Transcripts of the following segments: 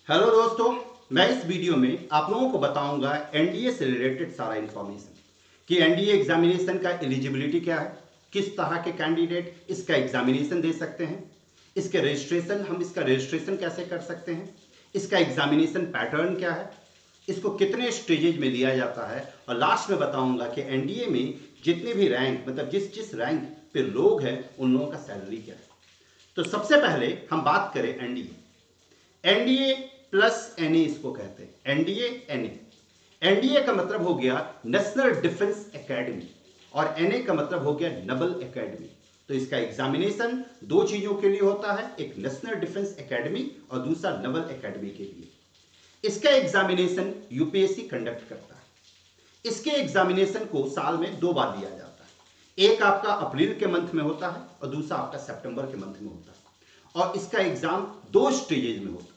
Hello दोस्तों, मैं इस वीडियो में आप लोगों को बताऊंगा एनडीए से रिलेटेड सारा इंफॉर्मेशन कि एनडीए एग्जामिनेशन का एलिजिबिलिटी क्या है, किस तरह के कैंडिडेट इसका एग्जामिनेशन दे सकते हैं, इसके रजिस्ट्रेशन हम इसका रजिस्ट्रेशन कैसे कर सकते हैं, इसका एग्जामिनेशन पैटर्न क्या है, इसको कितने स्टेजेज में लिया जाता है और लास्ट में बताऊंगा कि एनडीए में जितने भी रैंक मतलब जिस जिस रैंक पे लोग हैं उन लोगों का सैलरी क्या है। तो सबसे पहले हम बात करें एनडीए। एनडीए प्लस एनए इसको कहते हैं, एनडीए एनए। एनडीए का मतलब हो गया नेशनल डिफेंस एकेडमी और एनए का मतलब हो गया नवल एकेडमी। तो इसका एग्जामिनेशन दो चीजों के लिए होता है, एक नेशनल डिफेंस एकेडमी और दूसरा नवल एकेडमी के लिए। इसका एग्जामिनेशन यूपीएससी कंडक्ट करता है। इसके एग्जामिनेशन को साल में दो बार दिया जाता है, एक आपका अप्रैल के मंथ में होता है और दूसरा आपका सितंबर के मंथ में होता है। और इसका एग्जाम दो स्टेजेज में होता है,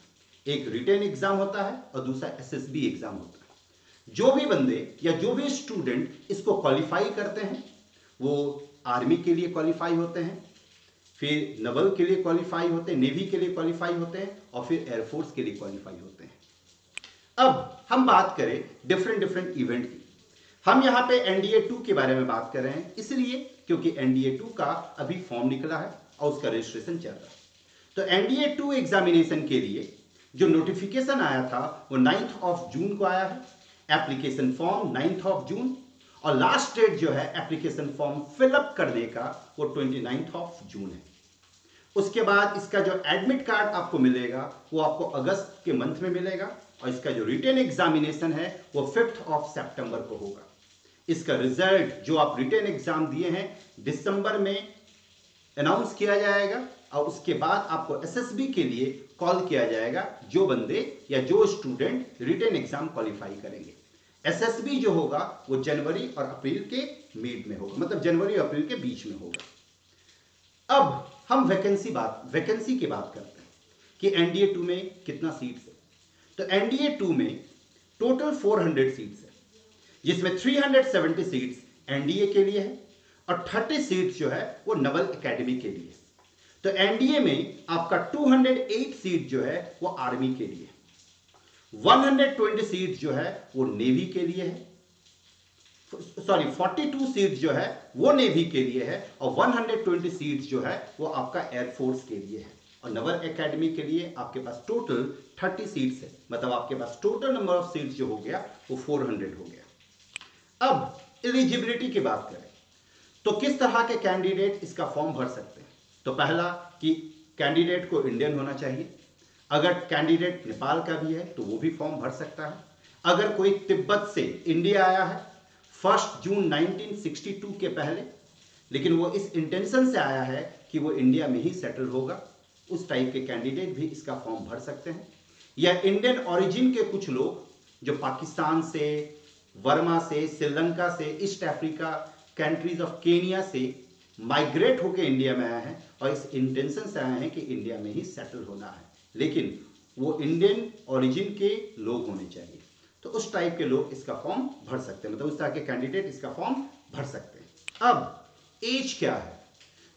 एक रिटन एग्जाम होता है और दूसरा एसएसबी एग्जाम होता है। जो भी बंदे या जो भी स्टूडेंट इसको क्वालिफाई करते हैं वो आर्मी के लिए क्वालिफाई होते हैं, फिर नवल के लिए क्वालिफाई होते हैं, नेवी के लिए क्वालिफाई होते हैं और फिर एयरफोर्स के लिए क्वालिफाई होते हैं। अब हम बात करें डिफरेंट डिफरेंट इवेंट की। हम यहां पे एनडीए 2 के बारे में बात कर रहे हैं, इसलिए क्योंकि एनडीए 2 का अभी फॉर्म निकला है और उसका रजिस्ट्रेशन चल रहा है। तो एनडीए 2 एग्जामिनेशन के लिए जो नोटिफिकेशन आया था वो 9 जून को आया है। एप्लीकेशन फॉर्म 9 जून और लास्ट डेट जो है एप्लीकेशन फॉर्म फिलअप करने का वो 29 जून है। उसके बाद इसका जो एडमिट कार्ड आपको मिलेगा वो आपको अगस्त के मंथ में मिलेगा और इसका जो रिटन एग्जामिनेशन है वो 5 सितंबर को होगा। इसका रिजल्ट जो आप रिटन एग्जाम दिए हैं दिसंबर में अनाउंस किया जाएगा और उसके बाद आपको एसएसबी के लिए कॉल किया जाएगा जो बंदे या जो स्टूडेंट रिटन एग्जाम क्वालिफाई करेंगे। एसएसबी जो होगा वो जनवरी और अप्रैल के मिड में होगा, मतलब जनवरी और अप्रैल के बीच में होगा। अब हम वैकेंसी की बात करते हैं कि एनडीए 2 में कितना सीट्स है। तो एनडीए 2 में टोटल 400 सीट्स है, जिसमें 370 सीट्स एनडीए के लिए है और 30 सीट्स जो है वो नवल एकेडमी के लिए है। तो एनडीए में आपका 208 सीट जो है वो आर्मी के लिए है, 120 सीट जो है वो नेवी के लिए है, सॉरी 42 सीट जो है वो नेवी के लिए है और 120 सीट जो है वो आपका एयरफोर्स के लिए है। और नवल एकेडमी के लिए आपके पास टोटल 30 सीट्स है, मतलब आपके पास टोटल नंबर ऑफ सीट्स जो हो गया वो 400 हो गया। अब एलिजिबिलिटी की बात करें तो किस तरह के कैंडिडेट इसका फॉर्म भर सकते हैं। तो पहला कि कैंडिडेट को इंडियन होना चाहिए, अगर कैंडिडेट नेपाल का भी है तो वो भी फॉर्म भर सकता है। अगर कोई तिब्बत से इंडिया आया है 1 जून 1962 के पहले, लेकिन वो इस इंटेंशन से आया है कि वो इंडिया में ही सेटल होगा, उस टाइप के कैंडिडेट भी इसका फॉर्म भर सकते हैं। या इंडियन ओरिजिन के कुछ लोग जो पाकिस्तान से, वर्मा से, श्रीलंका से, east Africa countries of Kenya से माइग्रेट होकर इंडिया में आए हैं और इस इंटेंशन से आए हैं कि इंडिया में ही सेटल होना है, लेकिन वो इंडियन ओरिजिन के लोग होने चाहिए। तो उस टाइप के लोग इसका फॉर्म भर सकते हैं, मतलब उस तरह के कैंडिडेट इसका फॉर्म भर सकते हैं। अब एज क्या है,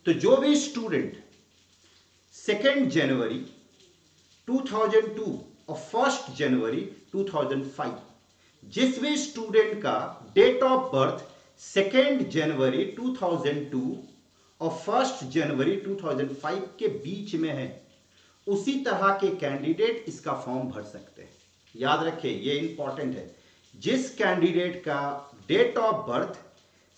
तो जो भी स्टूडेंट 2 जनवरी 2002 और 1 जनवरी 2005, जिस भी स्टूडेंट का डेट ऑफ बर्थ 2 जनवरी 2002 और 1 जनवरी 2005 के बीच में है, उसी तरह के कैंडिडेट इसका फॉर्म भर सकते हैं। याद रखें, ये इंपॉर्टेंट है, जिस कैंडिडेट का डेट ऑफ बर्थ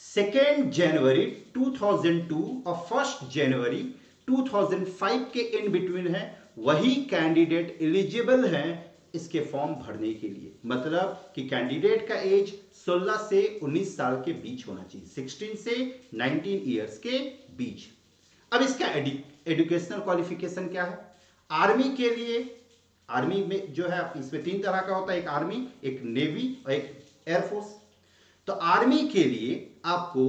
2 जनवरी 2002 और 1 जनवरी 2005 के इन बिटवीन है वही कैंडिडेट एलिजिबल हैं इसके फॉर्म भरने के लिए। मतलब कि कैंडिडेट का एज 16 से 19 साल के बीच होना चाहिए, 16 से 19 ईयर्स के बीच। अब इसका एजुकेशनल क्वालिफिकेशन क्या है। आर्मी के लिए, आर्मी में जो है इसमें 3 तरह का होता है, एक आर्मी, एक नेवी और एक एयरफोर्स। तो आर्मी के लिए आपको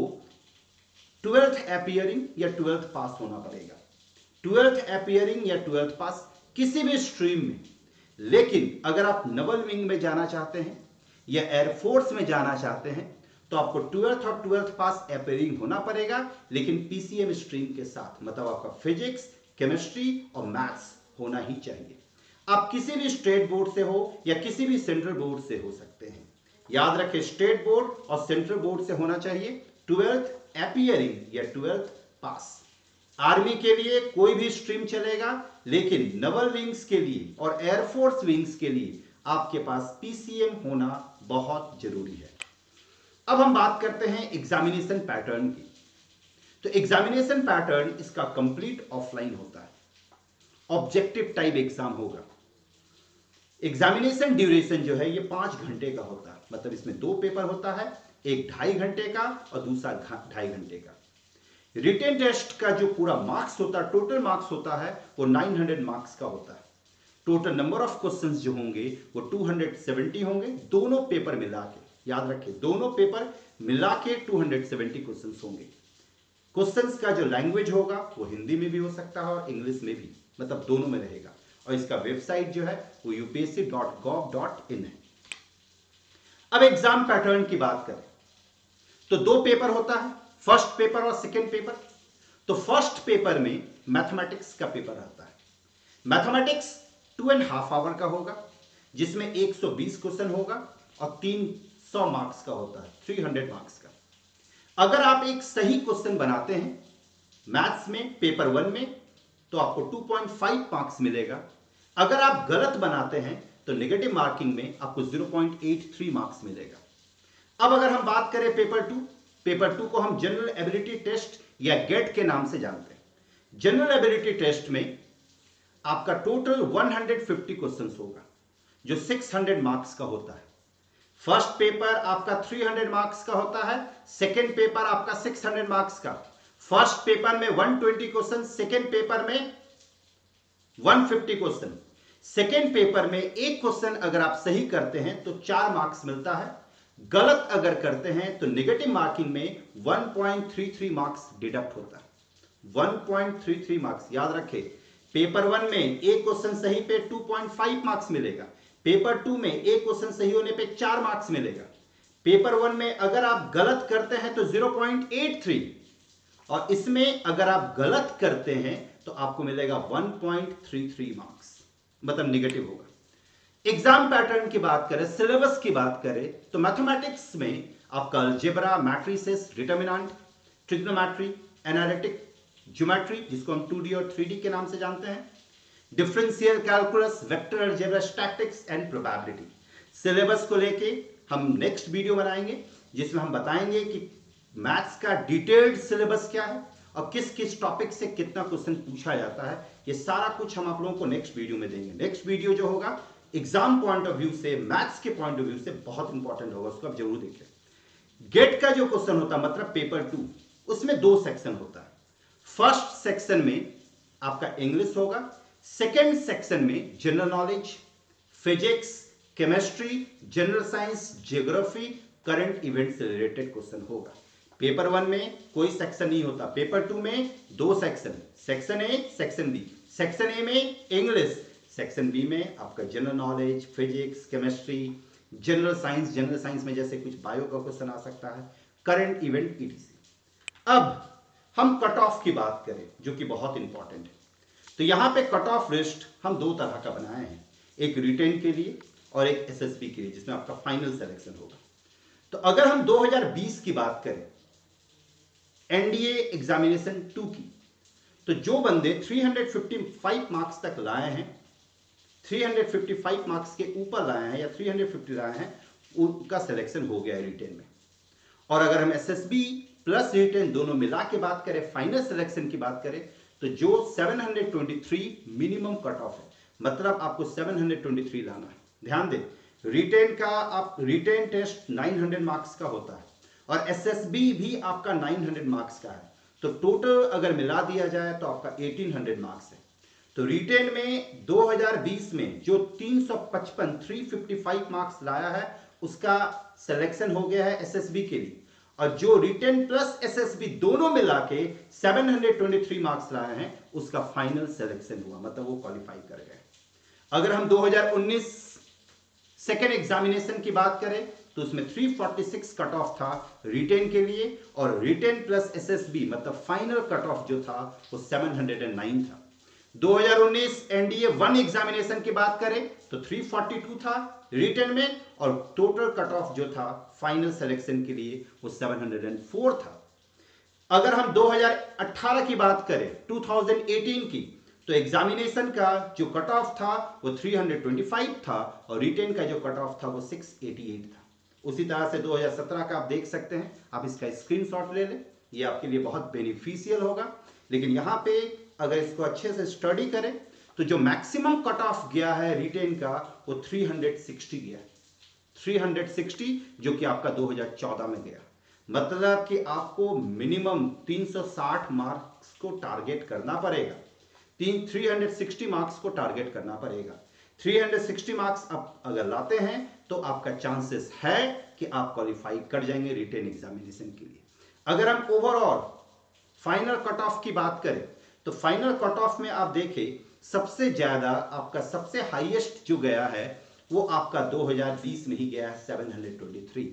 12th अपीयरिंग या 12th पास होना पड़ेगा, 12th अपीयरिंग या 12th पास किसी भी स्ट्रीम में। लेकिन अगर आप नवल विंग में जाना चाहते हैं या एयरफोर्स में जाना चाहते हैं तो आपको 12th और 12th पास अपीयरिंग होना पड़ेगा, लेकिन पीसीएम स्ट्रीम के साथ, मतलब आपका फिजिक्स, केमिस्ट्री और मैथ्स होना ही चाहिए। आप किसी भी स्टेट बोर्ड से हो या किसी भी सेंट्रल बोर्ड से हो सकते हैं। याद रखें, स्टेट बोर्ड और सेंट्रल बोर्ड से होना चाहिए 12th अपीयरिंग या 12th पास। आर्मी के लिए कोई भी स्ट्रीम चलेगा, लेकिन नवल विंग्स के लिए और एयरफोर्स विंग्स के लिए आपके पास पीसीएम होना बहुत जरूरी है। अब हम बात करते हैं एग्जामिनेशन पैटर्न की। तो एग्जामिनेशन पैटर्न इसका कंप्लीट ऑफलाइन होता है, ऑब्जेक्टिव टाइप एग्जाम होगा। एग्जामिनेशन ड्यूरेशन जो है ये 5 घंटे का होता है, मतलब इसमें 2 पेपर होता है, एक 2.5 घंटे का और दूसरा 2.5 घंटे का। रिटेन टेस्ट का जो पूरा मार्क्स होता है, टोटल मार्क्स होता है, वो 900 मार्क्स का होता है। टोटल नंबर ऑफ क्वेश्चंस जो होंगे वो 270 होंगे, दोनों पेपर मिला के। याद रखें, दोनों पेपर मिला के 270 क्वेश्चंस होंगे। क्वेश्चंस का जो लैंग्वेज होगा वो हिंदी में भी हो सकता है और इंग्लिश में भी, मतलब दोनों में रहेगा। और इसका वेबसाइट जो है वो upsc.gov.in है। अब एग्जाम पैटर्न की बात करें तो 2 पेपर होता है, फर्स्ट पेपर और सेकेंड पेपर। तो फर्स्ट पेपर में मैथमेटिक्स का पेपर आता है। मैथमेटिक्स 2.5 आवर का होगा, जिसमें 120 क्वेश्चन होगा और 300 मार्क्स का होता है, 300 मार्क्स का। अगर आप एक सही क्वेश्चन बनाते हैं मैथ्स में पेपर 1 में तो आपको 2.5 मार्क्स मिलेगा। अगर आप गलत बनाते हैं तो नेगेटिव मार्किंग में आपको 0.83 मार्क्स मिलेगा। अब अगर हम बात करें पेपर 2 को हम जनरल एबिलिटी टेस्ट या गेट के नाम से जानते हैं। जनरल एबिलिटी टेस्ट में आपका टोटल 150 क्वेश्चंस होगा, जो 600 मार्क्स का होता है। फर्स्ट पेपर आपका 300 मार्क्स का होता है, सेकेंड पेपर आपका 600 मार्क्स का। फर्स्ट पेपर में 120 क्वेश्चन, सेकेंड पेपर में 150 क्वेश्चन। सेकेंड पेपर में एक क्वेश्चन अगर आप सही करते हैं तो 4 मार्क्स मिलता है, गलत अगर करते हैं तो नेगेटिव मार्किंग में 1.33 मार्क्स डिडक्ट होता है। 1.33 मार्क्स याद रखें। पेपर 1 में एक क्वेश्चन सही पे 2.5 मार्क्स मिलेगा, पेपर 2 में एक क्वेश्चन सही होने पे 4 मार्क्स मिलेगा। पेपर 1 में अगर आप गलत करते हैं तो 0.83, और इसमें अगर आप गलत करते हैं तो आपको मिलेगा 1.33 मार्क्स, मतलब नेगेटिव होगा। एग्जाम पैटर्न की बात करें, सिलेबस की बात करें तो मैथमेटिक्स में आपका algebra, matrices, determinant, trigonometry, analytic geometry, जिसको हम 2D और 3D के नाम से जानते हैं, differential calculus, vector algebra, statistics and probability. Syllabus को लेके हम नेक्स्ट वीडियो बनाएंगे, जिसमें हम बताएंगे कि मैथ्स का डिटेल्ड सिलेबस क्या है और किस किस टॉपिक से कितना क्वेश्चन पूछा जाता है। ये सारा कुछ हम आप लोगों को नेक्स्ट वीडियो में देंगे। नेक्स्ट वीडियो जो होगा एग्जाम पॉइंट ऑफ व्यू से, मैथ्स के पॉइंट ऑफ व्यू से बहुत इंपॉर्टेंट होगा, उसको आप जरूर देखें। गेट का जो क्वेश्चन होता है, मतलब पेपर 2, उसमें 2 सेक्शन होता है। फर्स्ट सेक्शन में आपका इंग्लिश होगा, सेकेंड सेक्शन में general knowledge, physics, chemistry, general science, geography, current event से रिलेटेड क्वेश्चन होगा। पेपर 1 में कोई सेक्शन नहीं होता, पेपर 2 में 2 section, section A, section B. Section A में इंग्लिश, सेक्शन बी में आपका general knowledge, physics, chemistry, general science में जैसे कुछ बायो का क्वेश्चन आ सकता है, करंट इवेंट etc। अब हम कट ऑफ की बात करें, जो कि बहुत इंपॉर्टेंट है। तो यहां पे कट ऑफ लिस्ट हम 2 तरह का बनाए हैं, एक रिटेन के लिए और एक एसएसबी के लिए, जिसमें आपका फाइनल सिलेक्शन होगा। तो अगर हम 2020 की बात करें एनडीए एग्जामिनेशन 2 की, तो जो बंदे 355 मार्क्स तक लाए हैं, 355 मार्क्स के ऊपर लाए हैं या 350 लाए हैं, उनका सिलेक्शन हो गया है रिटेन में। और अगर हम एसएसबी प्लस रिटेन दोनों मिला के बात करें, फाइनल सिलेक्शन की बात करें, तो जो 723 मिनिमम कट ऑफ है, मतलब आपको 723 लाना है। ध्यान दें, रिटेन का आप रिटेन टेस्ट 900 मार्क्स का होता है और एसएसबी भी आपका 900 मार्क्स का है, तो टोटल अगर मिला दिया जाए तो आपका 1800 मार्क्स है। तो रिटेन में 2020 में जो 355 मार्क्स लाया है, उसका सिलेक्शन हो गया है एसएसबी के लिए, और जो रिटेन प्लस एसएसबी दोनों मिला के 723 मार्क्स लाए हैं, उसका फाइनल सिलेक्शन हुआ, मतलब वो क्वालिफाई कर गए। अगर हम 2019 सेकेंड एग्जामिनेशन की बात करें तो उसमें 346 कट ऑफ था रिटेन के लिए, और रिटेन प्लस एसएसबी मतलब फाइनल कट ऑफ जो था वो 709 था। 2019 एनडीए 1 एग्जामिनेशन की बात करें तो 342 था रिटन में, और टोटल कट ऑफ जो था फाइनल सिलेक्शन के लिए वो 704 था। अगर हम 2018 की बात करें, 2018 की, तो एग्जामिनेशन का जो कट ऑफ था वो 325 था और रिटेन का जो कट ऑफ था वो 688 था। उसी तरह से 2017 का आप देख सकते हैं, आप इसका स्क्रीनशॉट ले लें, ये आपके लिए बहुत बेनिफिशियल होगा। लेकिन यहाँ पे अगर इसको अच्छे से स्टडी करें तो जो मैक्सिमम कट ऑफ गया है रिटेन का वो 360 गया, 360, जो कि आपका 2014 में गया। मतलब कि आपको मिनिमम 360 मार्क्स को टारगेट करना पड़ेगा, 360 मार्क्स को टारगेट करना पड़ेगा। 360 मार्क्स आप अगर लाते हैं तो आपका चांसेस है कि आप क्वालिफाई कर जाएंगे रिटेन एग्जामिनेशन के लिए। अगर हम ओवरऑल फाइनल कट ऑफ की बात करें तो फाइनल कट ऑफ में आप देखें सबसे ज्यादा आपका सबसे हाईएस्ट जो गया है वो आपका 2020 में ही गया है 723।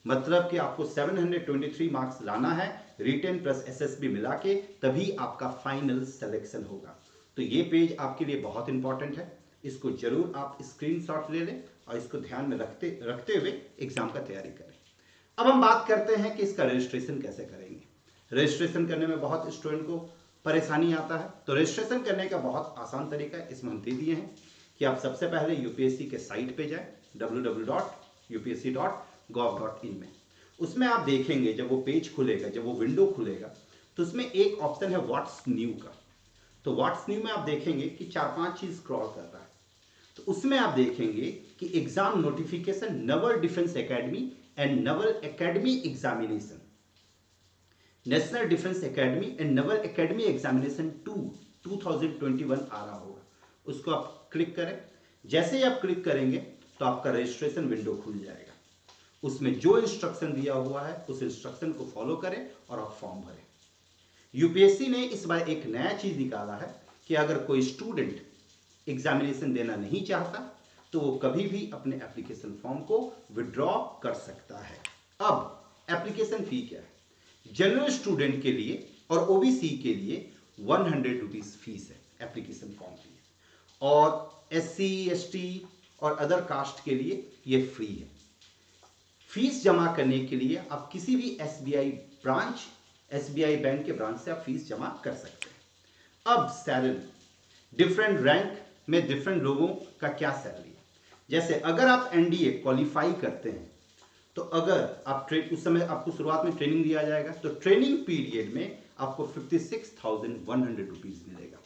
मतलब कि आपको 723 मार्क्स लाना है रिटेन प्लस एसएसबी मिला के, तभी आपका फाइनल सिलेक्शन होगा। तो ये पेज आपके लिए बहुत इंपॉर्टेंट है, इसको जरूर आप स्क्रीनशॉट ले लें और इसको ध्यान में रखते हुए एग्जाम का तैयारी करें। अब हम बात करते हैं कि इसका रजिस्ट्रेशन कैसे करेंगे। रजिस्ट्रेशन करने में बहुत स्टूडेंट को परेशानी आता है, तो रजिस्ट्रेशन करने का बहुत आसान तरीका इसमें हम दे दिए हैं कि आप सबसे पहले यूपीएससी के साइट पे जाएं www.upsc.gov.in में। उसमें आप देखेंगे जब वो पेज खुलेगा, जब वो विंडो खुलेगा, तो उसमें एक ऑप्शन है व्हाट्स न्यू का। तो व्हाट्स न्यू में आप देखेंगे कि 4-5 चीज स्क्रॉल कर रहा है। तो उसमें आप देखेंगे कि exam notification Naval defence academy and Naval academy examination, national defence academy and Naval academy examination 2021 आ रहा होगा। उसको आप क्लिक करें। जैसे ही आप क्लिक करेंगे तो आपका रजिस्ट्रेशन विंडो खुल जाएगा। उसमें जो इंस्ट्रक्शन दिया हुआ है उस इंस्ट्रक्शन को फॉलो करें और आप फॉर्म भरें। यूपीएससी ने इस बार एक नया चीज निकाला है कि अगर कोई स्टूडेंट एग्जामिनेशन देना नहीं चाहता तो वो कभी भी अपने एप्लीकेशन फॉर्म को विड्रॉ कर सकता है। अब एप्लीकेशन फी क्या है? जनरल स्टूडेंट के लिए और ओबीसी के लिए 100 रुपीज फीस है एप्लीकेशन फॉर्म की, और एससी एसटी और अदर कास्ट के लिए ये फ्री है। फीस जमा करने के लिए आप किसी भी एसबीआई ब्रांच, एसबीआई बैंक के ब्रांच से आप फीस जमा कर सकते हैं। अब सैलरी, डिफरेंट रैंक में डिफरेंट लोगों का क्या सैलरी है। जैसे अगर आप एनडीए क्वालिफाई करते हैं तो अगर आप उस समय आपको शुरुआत में ट्रेनिंग दिया जाएगा, तो ट्रेनिंग पीरियड में आपको 56,100 रुपीज मिलेगा।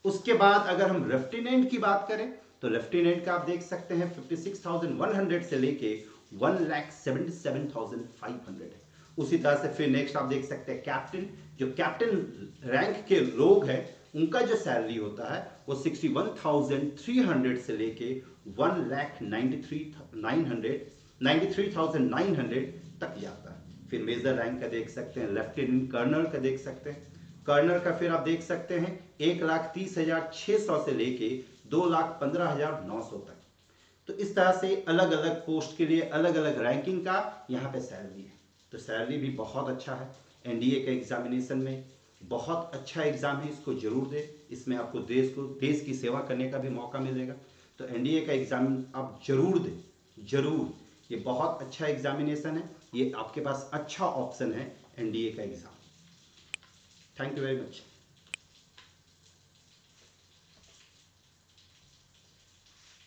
उसके बाद अगर हम लेफ्टिनेंट की बात करें तो लेफ्टिनेंट का आप देख सकते हैं 56,100 से लेके 1,77,500 है। उसी तरह से फिर नेक्स्ट आप देख सकते हैं कैप्टन, जो कैप्टन रैंक के लोग हैं उनका जो सैलरी होता है वो 61,300 से लेके 1,93,900 तक जाता है। फिर मेजर रैंक का देख सकते हैं, लेफ्टिनेंट कर्नल का देख सकते हैं, कर्नल का फिर आप देख सकते हैं 1,30,600 से लेके 2,15,900 तक। तो इस तरह से अलग अलग पोस्ट के लिए अलग अलग रैंकिंग का यहाँ पे सैलरी है। तो सैलरी भी बहुत अच्छा है। एनडीए के एग्जामिनेशन में बहुत अच्छा एग्जाम है, इसको जरूर दें। इसमें आपको देश की सेवा करने का भी मौका मिलेगा। तो एनडीए का एग्जाम आप जरूर दें, जरूर। ये बहुत अच्छा एग्जामिनेशन है, ये आपके पास अच्छा ऑप्शन है एनडीए का exam. Thank you very much.